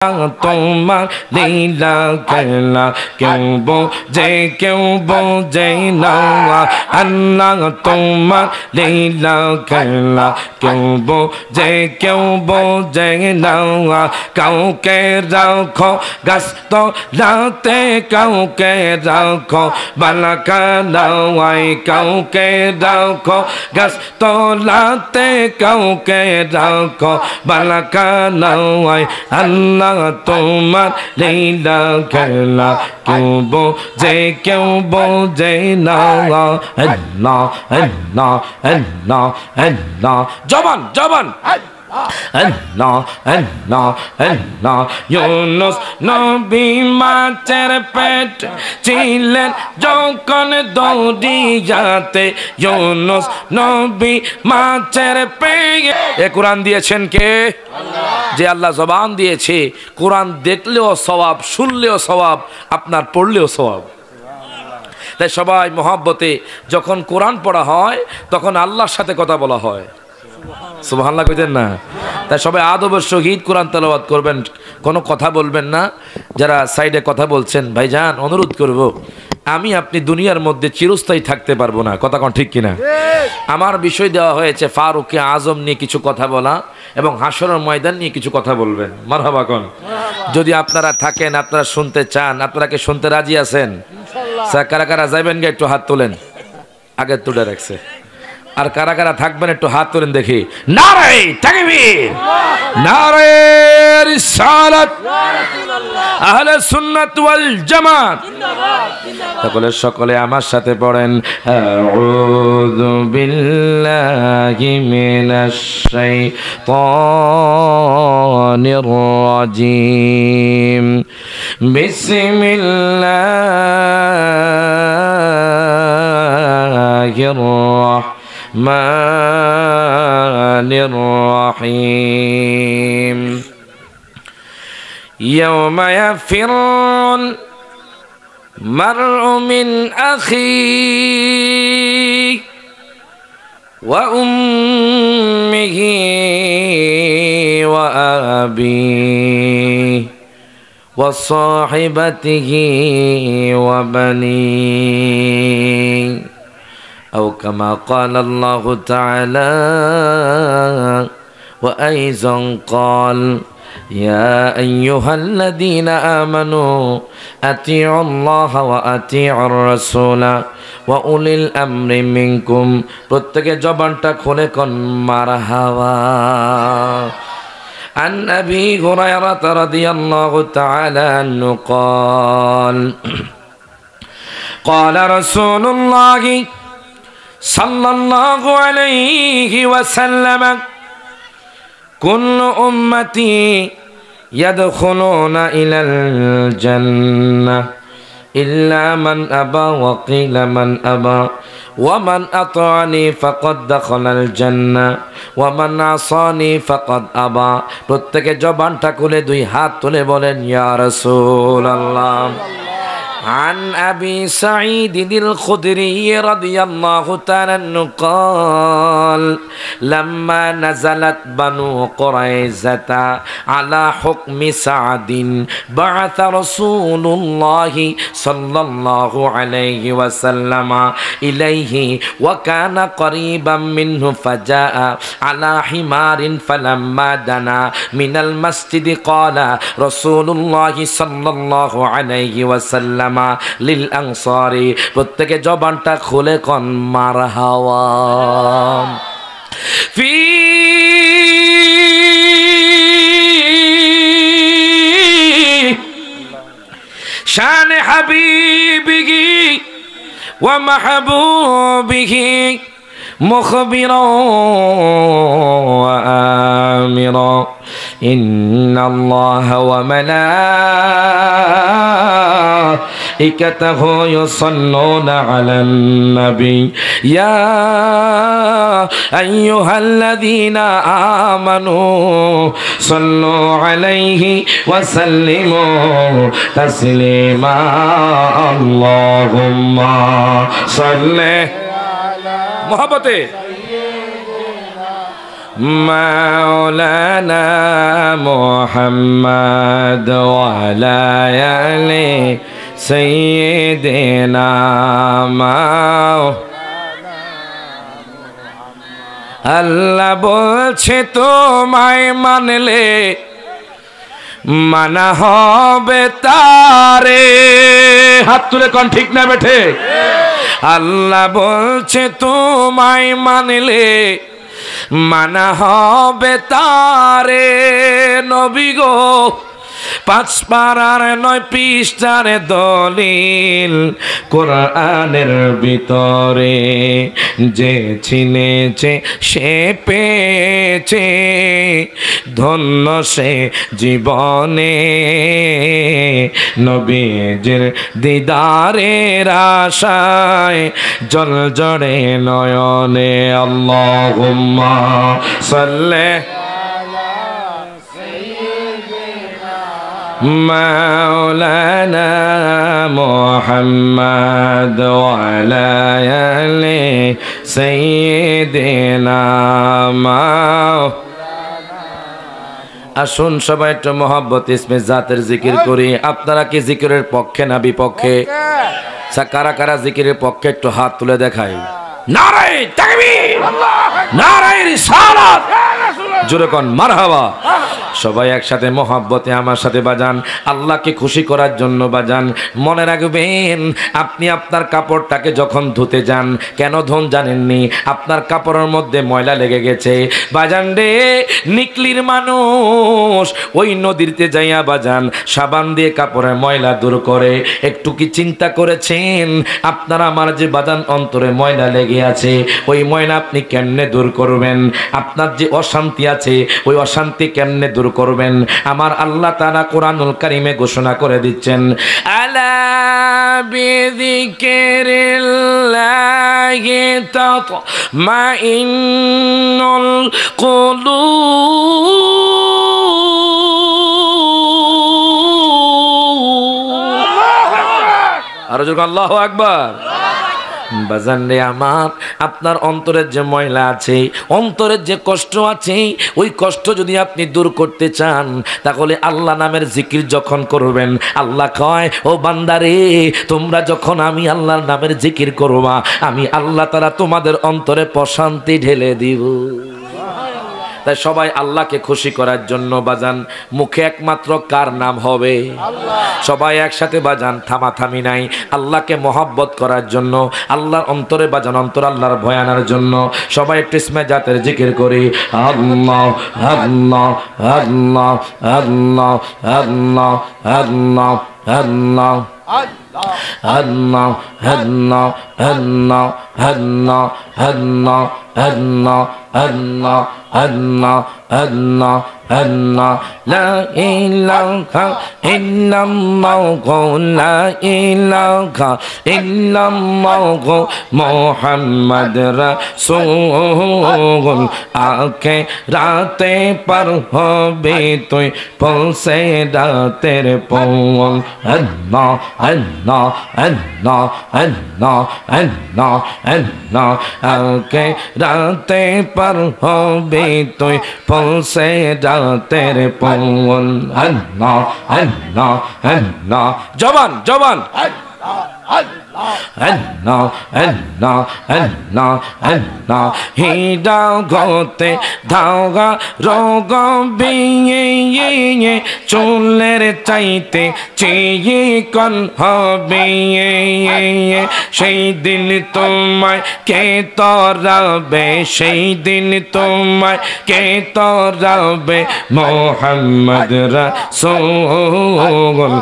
তোমার লীলা খেলা কেউ বোঝে না আল্লাহ তোমার লীলা খেলা কেউ বোঝে না কাউকে রাখো গাছতলাতে কাউকে রাখো বালাখানায় কাউকে রাখো গাছতলাতে কাউকে রাখো বালাখানায় আল্লাহ তোমার লীলা খেলা কেউ বোঝে না আল্লাহ আল্লাহ আল্লাহ আল্লাহ জবান জবান আল্লাহ আল্লাহ আল্লাহ ইউনুস নবী মাছের পেট ছিলেন যখন দরিয়াতে ইউনুস নবী মাছের পেট এ কোরআন দিয়েছেন কে আল্লাহ যে আল্লাহ জবান দিয়েছে কোরআন দেখলেও সওয়াব শুনলেও সওয়াব আপনার পড়লেও সওয়াব তাই সবাই মহব্বতে যখন কোরআন পড়া হয় তখন আল্লাহর সাথে কথা বলা হয় সুবহানাল্লাহ কইতেন না তাই সবাই আদবের সহিত কোরআন তেলাওয়াত করবেন কোনো কথা বলবেন না যারা সাইডে কথা বলছেন ভাইজান অনুরোধ করব আমি আপনি দুনিয়ার মধ্যে চিরস্থায়ী থাকতে পারবো না কথা কোন ঠিক কিনা আমার বিষয় দেওয়া হয়েছে ফারুক আজম নিয়ে কিছু কথা বলা এবং হাসরের ময়দান নিয়ে কিছু কথা বলবেন মারহাবা কোন যদি আপনারা থাকেন আপনারা শুনতে চান আপনারা কি শুনতে রাজি আছেন ইনশাআল্লাহ কারা কারা যাবেন গে একটু হাত তোলেন আগে তুলে রাখছে আর কারা কারা থাকবেন একটু হাত তোলেন দেখি নারে তাকবীর নারে রিসালাত ইয়া রাসূলুল্লাহ আহলে সুন্নাত ওয়াল জামাত জিন্দাবাদ সকলে আমার সাথে পড়েন আউযু বিল্লাহি মিনাশ শাইতানির রাজীম বিসমিল্লাহির الرحمن الرحيم يوم يفر المرء من أخيه وأمه وأبيه وصاحبته وبنيه أو كما قال الله تعالى وأيضا قال يا أيها الذين آمنوا أطيعوا الله وأطيعوا الرسول وأولي الأمر منكم প্রত্যেকে জবানটা খুলে কোন মারহাবা عن أبي هريرة رضي الله تعالى عنه قال قال رسول الله صلى الله عليه وسلم كل أمتي يدخلون إلى الجنة إلا من أبى وقيل من أبى ومن أطعني فقد دخل الجنة ومن عصاني فقد أبى প্রত্যেকে জবানটা খুলে দুই হাত তুলে বলেন ইয়া রাসূলুল্লাহ عن أبي سعيد الخدري رضي الله تعالى عنه قال لما نزلت بنو قريظة على حكم سعد بعث رسول الله صلى الله عليه وسلم إليه وكان قريبا منه فجاء على حمار فلما دنا من المسجد قال رسول الله صلى الله عليه وسلم লিল আনসারি প্রত্যেকে জবানটা খুলে কোন মারহাবা ফি শান হাবিবিহি ওয়া মাহবুবিহি মুখবিরা ওয়া আমিরা ইন্নাল্লাহা ওয়া ملائكته يصلون على النبي يا أيها الذين آمنوا صلوا عليه وسلموا تسليما اللهم صل محبته মাওলানা মুহাম্মদ ওয়া আলা আলি সাইয়্যিদিনা আল্লাহ বলছে তোমায় মানলে মানা হবে তারে। হাত তুলে কোন ঠিক না বেঠে? আল্লাহ বলছে তোমায় মানলে মানা হবে তারে। নবী গো 5 পারার 9 পৃষ্ঠার দলিল কোরআনের ভিতরে, যে চিনেছে সে পেয়েছে, ধন্য সে জীবনে নবীজির দিদারের আশায় জল জড়ে নয়নে। আল্লাহুম্মা সাল্লি মাওলানা মুহাম্মদ ওয়া আলা আলি সাইয়্যিদিনা। আসুন সবাই একটু মহব্বত ইসমে জাতের জিকির করি। আপনারা কি জিকিরের পক্ষে না বিপক্ষে? কারা কারা জিকিরের পক্ষে একটু হাত তুলে দেখাই। নারায়ে তাকবীর, নারায়ে রিসালাত, জোরে কোন মারহাবা। সবাই একসাথে মহব্বতে আমার সাথে বাজান, আল্লাহকে খুশি করার জন্য বাজান। মনে রাখবেন, আপনি আপনার কাপড়টাকে যখন ধুতে যান, কেন ধোন জানেননি? আপনার কাপড়ের মধ্যে ময়লা লেগে গেছে। বাজান রে, নিকলির মানুষ ওই নদীতে যাইয়া বাজান সাবান দিয়ে কাপড়ের ময়লা দূর করে। একটু কি চিন্তা করেছেন আপনার আমার যে বাজান অন্তরে ময়লা লেগে আছে, ওই ময়লা আপনি কেমনে দূর করবেন? আপনার যে অশান্তি আছে, ওই অশান্তি কেমনে দূর করবেন? আমার আল্লাহ তাআলা কোরআনুল কারীমে ঘোষণা করে দিচ্ছেন, আলা বিযিকিরিল্লাহি তাতমাইন্নুল কুলুব। আর জোরে আল্লাহু আকবার। বাজান রে আমার, আপনার অন্তরের যে ময়লা আছে, অন্তরের যে কষ্ট আছে, ওই কষ্ট যদি আপনি দূর করতে চান, তাহলে আল্লাহ নামের জিকির যখন করবেন, আল্লাহ কয় ও বান্দারে, তোমরা যখন আমি আল্লাহর নামের জিকির করবা, আমি আল্লাহ তাআলা তোমাদের অন্তরে প্রশান্তি ঢেলে দিব। তাই সবাই আল্লাহকে খুশি করার জন্য বাজান মুখে একমাত্র কার নাম হবে? সবাই একসাথে বাজান, থামাথামি নাই। আল্লাহকে মহব্বত করার জন্য, আল্লাহর অন্তরে বাজান অন্তর আল্লাহর ভয় আনার জন্য সবাই একটু ইসমে জাতের জিকির করি। আল্লাহ আল্লাহ আল্লাহ আল্লাহ আল্লাহ আল্লাহ আল্লাহ আল্লাহ আল্লাহ আল্লাহ আল্লাহ আল্লাহ আল্লাহ আল্লাহ আল্লাহ আল্লাহ আল্লাহ লা ইলাহা ইল্লাল্লাহু লা ইলাহা ইল্লাল্লাহু মুহাম্মাদুর রাসূল। আকে রাতে পার হবে তুই পৌঁছে রাতের পৌল। আল্লাহ আল্লাহ আল্লাহ আল্লাহ আল্লাহ আল্লাহ। আকে রাতে পার হবে তুই পৌঁছে রাতের পৌল। আল্লাহ আল্লাহ আল্লাহ। জবান জবান আল্লাহ আল্লাহ আল্লাহ আল্লাহ। হীরা গতে ধাওয়া রোগ বিয়ে, চুলের চাইতে চিকন হবে। সেই দিন তোমায় কে তরাবে, সেই দিন তোমায় কে তরাবে। মুহাম্মদ রাসূল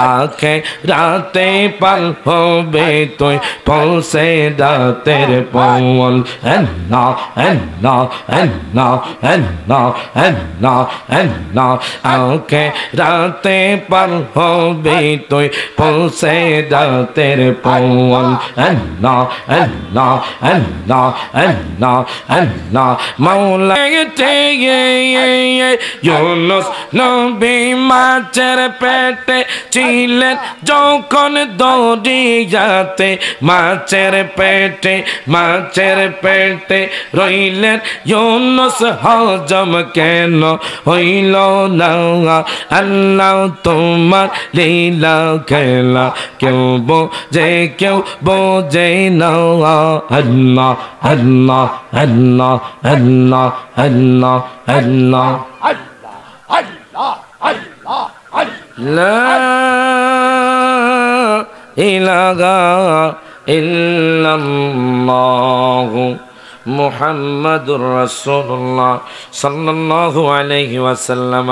আখে রাতে পাল হবে তুই পৌঁছে রাতের পৌল। আল্লাহ আল্লাহ আল্লাহ আল্লাহ আল্লাহ আল্লাহ। আখে রাতে পাল হবে তুই পৌঁছে রাতের পৌল। আল্লাহ আল্লাহ আল্লাহ আল্লাহ আল্লাহ। মাওলা ইউনুস নবী মাছের পেটে ছিলেন যখন দরিয়া রাতে মাছের পেটে রইলেন ইউনুস হজম কেন হইল না আল্লাহ তোমার লীলা খেলা কেউ বোঝে না আল্লাহ আল্লাহ আল্লাহ আল্লাহ আল্লাহ আল্লাহ লা ইলাহা ইল্লাল্লাহু মুহাম্মাদুর রাসূলুল্লাহ সাল্লাল্লাহু আলাইহি ওয়াসাল্লাম।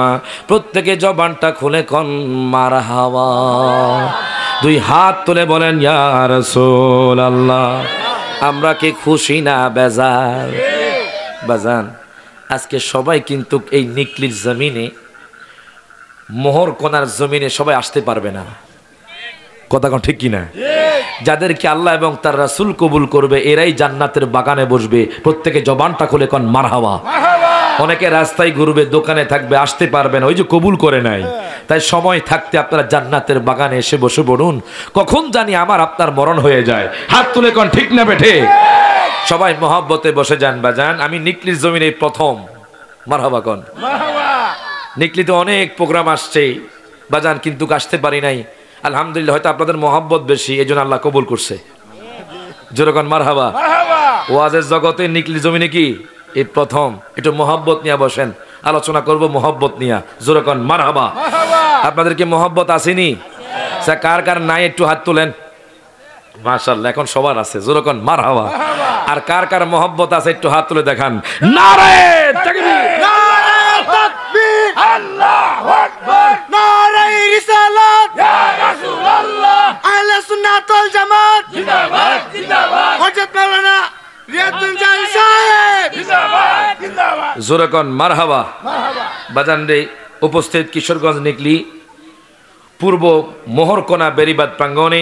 প্রত্যেকে জবানটা খুলে কোন মারহাবা, দুই হাত তুলে বলেন ইয়া রাসূলুল্লাহ। আমরা কি খুশি না বেজার? বাজান আজকে সবাই কিন্তু এই নিকলির জমিনে, মোহর কোনার জমিনে সবাই আসতে পারবে না, কথা কোন ঠিক কিনা? যাদেরকে আল্লাহ এবং তার রাসূল কবুল করবে এরাই জান্নাতের বাগানে বসবে। প্রত্যেকে জবানটা খুলে কোন মারহাবা। অনেকে রাস্তায় ঘুরবে, দোকানে থাকবে, আসতে পারবে না, ওই যে কবুল করে নাই। তাই সময় থাকতে আপনারা জান্নাতের বাগানে এসে বসে পড়ুন, কখন জানি আমার আপনার মরণ হয়ে যায়। হাত তুলে কোন ঠিক না বেঠে? সবাই মহব্বতে বসে যান বাজান। আমি নিকলির জমিনে প্রথম, মারহাবা কোন। নিকলিতে অনেক প্রোগ্রাম আসছে বাজান, কিন্তু আসতে পারি নাই। আলহামদুলিল্লাহ, হয়তো আপনাদের মহব্বত বেশি, এই জন্য আল্লাহ কবুল করছে। যেরকম মারহাবা। ওয়াজের জগতে নিকলি জমিনে কি এই প্রথম। একটু মহব্বত নিয়ে বসেন, আলোচনা করব মহব্বত নিয়ে। যেরকম মারহাবা। আপনাদেরকে মহব্বত আসেনি? কার কার নাই একটু হাত তোলেন। মাশাআল্লাহ, এখন সবার আছে। যেরকম মারহাবা। আর কার কার মহব্বত আছে একটু হাত তুলে দেখান। নারে তাকবীর, নারে তাকবীর, আল্লাহু আকবার, নারে রিসালাত, ইয়া রাসূলুল্লাহ, আহলে সুন্নাত ওয়াল জামাত জিন্দাবাদ জিন্দাবাদ, হযরত মাওলানা রিয়াজুল জানি সাহেব জিন্দাবাদ জিন্দাবাদ। যেরকম মারহাবা। বাজান রে, উপস্থিত কিশোরগঞ্জ নিকলি পূর্ব মোহরকোনা বেরিবাদ প্রাঙ্গণে